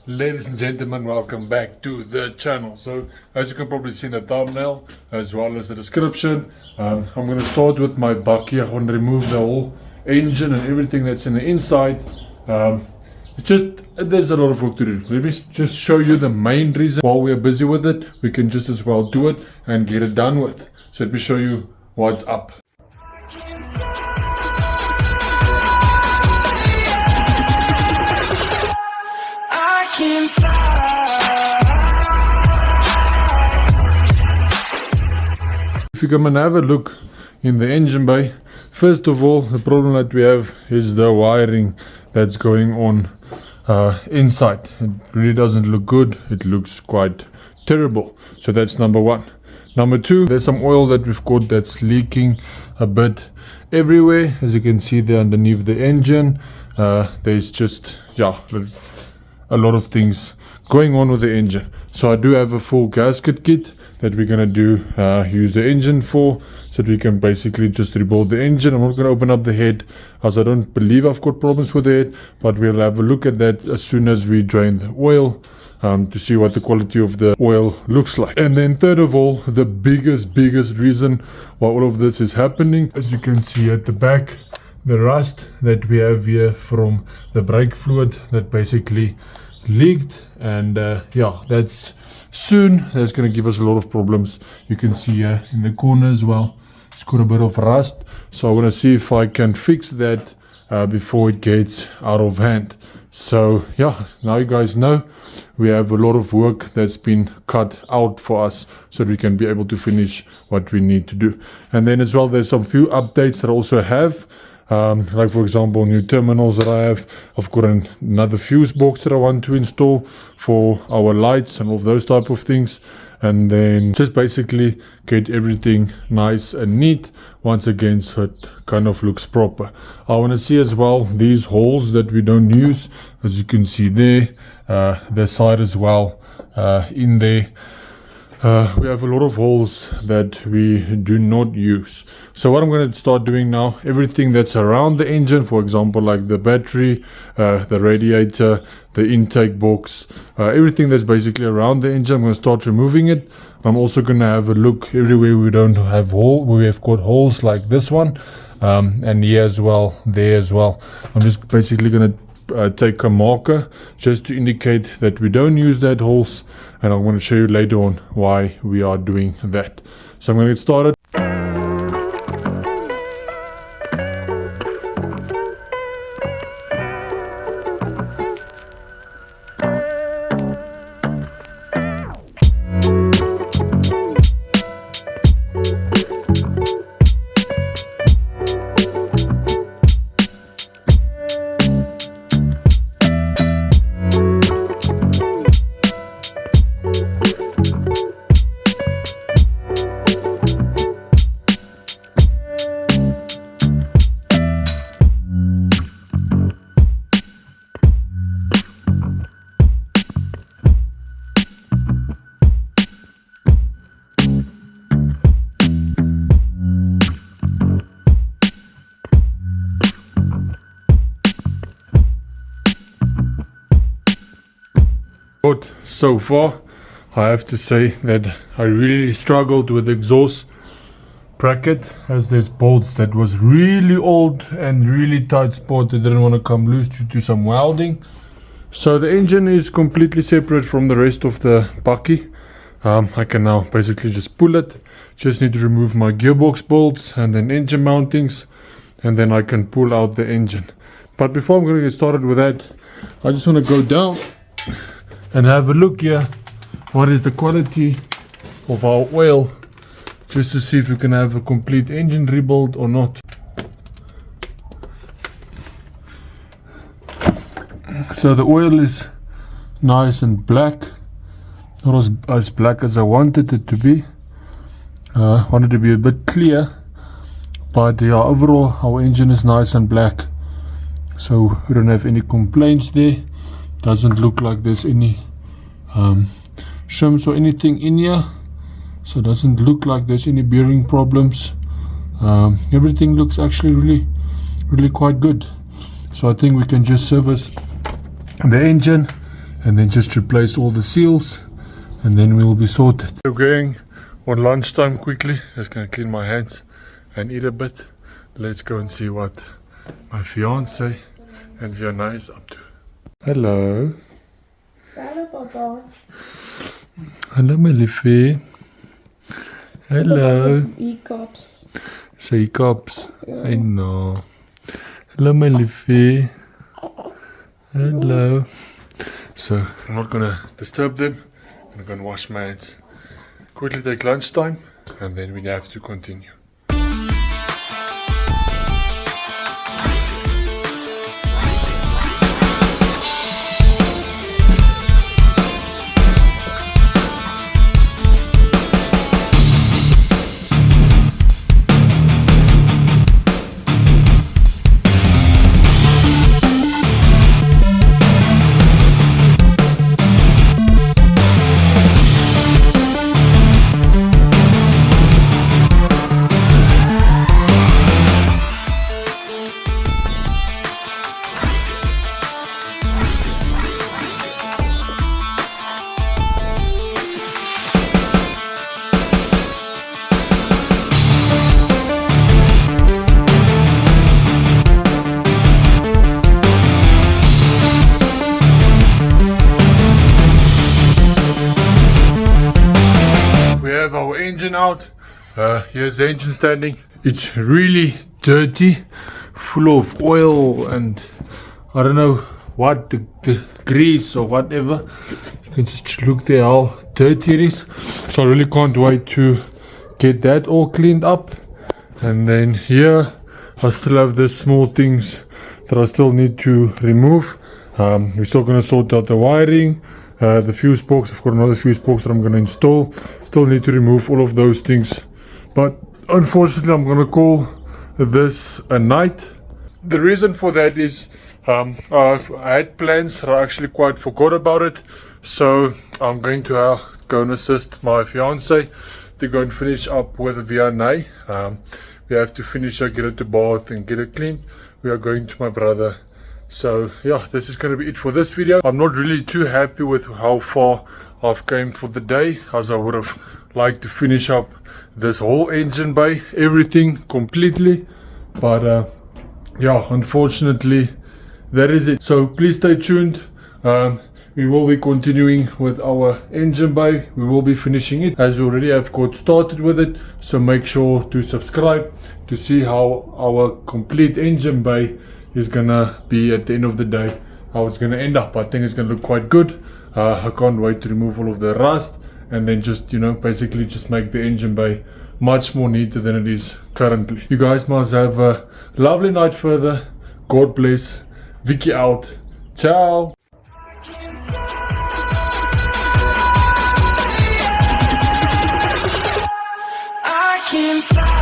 Ladies and gentlemen, welcome back to the channel. So as you can probably see in the thumbnail as well as the description, I'm going to start with my bucky. I'm going to remove the whole engine and everything that's in the inside. It's just, there's a lot of work to do. Let me just show you the main reason. While we're busy with it, we can just as well do it and get it done with. So let me show you what's up. If you come and have a look in the engine bay, first of all, the problem that we have is the wiring that's going on inside. It really doesn't look good. It looks quite terrible. So that's number one. Number two, there's some oil that we've got that's leaking a bit everywhere. As you can see there underneath the engine, there's just, a lot of things going on with the engine. So I do have a full gasket kit that we're going to use the engine for, so that we can basically just rebuild the engine. I'm not going to open up the head, as I don't believe I've got problems with the head, but we'll have a look at that as soon as we drain the oil, to see what the quality of the oil looks like. And then third of all, the biggest reason why all of this is happening, as you can see at the back, the rust that we have here from the brake fluid that basically leaked, and that's going to give us a lot of problems. You can see here in the corner as well, it's got a bit of rust, so I want to see if I can fix that before it gets out of hand. So now you guys know we have a lot of work that's been cut out for us, so we can be able to finish what we need to do. And then as well, there's some few updates that I also have. Like for example, new terminals that I have. I've got another fuse box that I want to install for our lights and all of those type of things, and then just basically get everything nice and neat once again, so it kind of looks proper. I want to see as well these holes that we don't use, as you can see there, the side as well, in there. We have a lot of holes that we do not use. So what I'm going to start doing now, everything that's around the engine, for example, like the battery, the radiator, the intake box, everything that's basically around the engine, I'm going to start removing it. I'm also going to have a look everywhere we don't have hole, where we have got holes like this one, and here as well, there as well. I'm just basically going to take a marker just to indicate that we don't use that holes, and I'm going to show you later on why we are doing that. So I'm going to get started. So far, I have to say that I really struggled with the exhaust bracket, as there's bolts that was really old and really tight spot that didn't want to come loose due to some welding. So the engine is completely separate from the rest of the bucky. I can now basically just pull it. Just need to remove my gearbox bolts and then engine mountings, and then I can pull out the engine. But before I'm going to get started with that, I just want to go down and have a look here, what is the quality of our oil, just to see if we can have a complete engine rebuild or not. So the oil is nice and black, not as black as I wanted it to be. Wanted to be a bit clear, but overall our engine is nice and black, so we don't have any complaints there. Doesn't look like there's any shims or anything in here, so it doesn't look like there's any bearing problems. Everything looks actually really quite good. So I think we can just service the engine and then just replace all the seals, and then we'll be sorted. So going on lunchtime quickly, just gonna clean my hands and eat a bit. Let's go and see what my fiance and Fiona is up to. Hello. Hallo Papa. Hello my liefie. Hello. E-cups. Say cups. I know. Hello my liefie. Hello. So I'm not gonna disturb them. I'm gonna wash my hands, quickly take lunchtime, and then we have to continue. Our engine out. Here's the engine standing. It's really dirty, full of oil and I don't know what, the grease or whatever. You can just look there how dirty it is. So I really can't wait to get that all cleaned up. And then here I still have the small things that I still need to remove. We're still going to sort out the wiring. The fuse box, I've got another fuse box that I'm going to install. Still need to remove all of those things, but unfortunately I'm going to call this a night. The reason for that is I had plans that I actually quite forgot about it, so I'm going to go and assist my fiance to go and finish up with the V&A. We have to finish her, get it to bath and get it clean. We are going to my brother. So yeah, this is going to be it for this video. I'm not really too happy with how far I've came for the day, as I would have liked to finish up this whole engine bay, everything completely, but yeah, unfortunately that is it. So please stay tuned. We will be continuing with our engine bay. We will be finishing it as we already have got started with it, so make sure to subscribe to see how our complete engine bay is gonna be at the end of the day, how it's gonna end up. I think it's gonna look quite good. I can't wait to remove all of the rust and then just, you know, basically just make the engine bay much more neater than it is currently. You guys must have a lovely night further. God bless. Vicky out. Ciao. I can fly.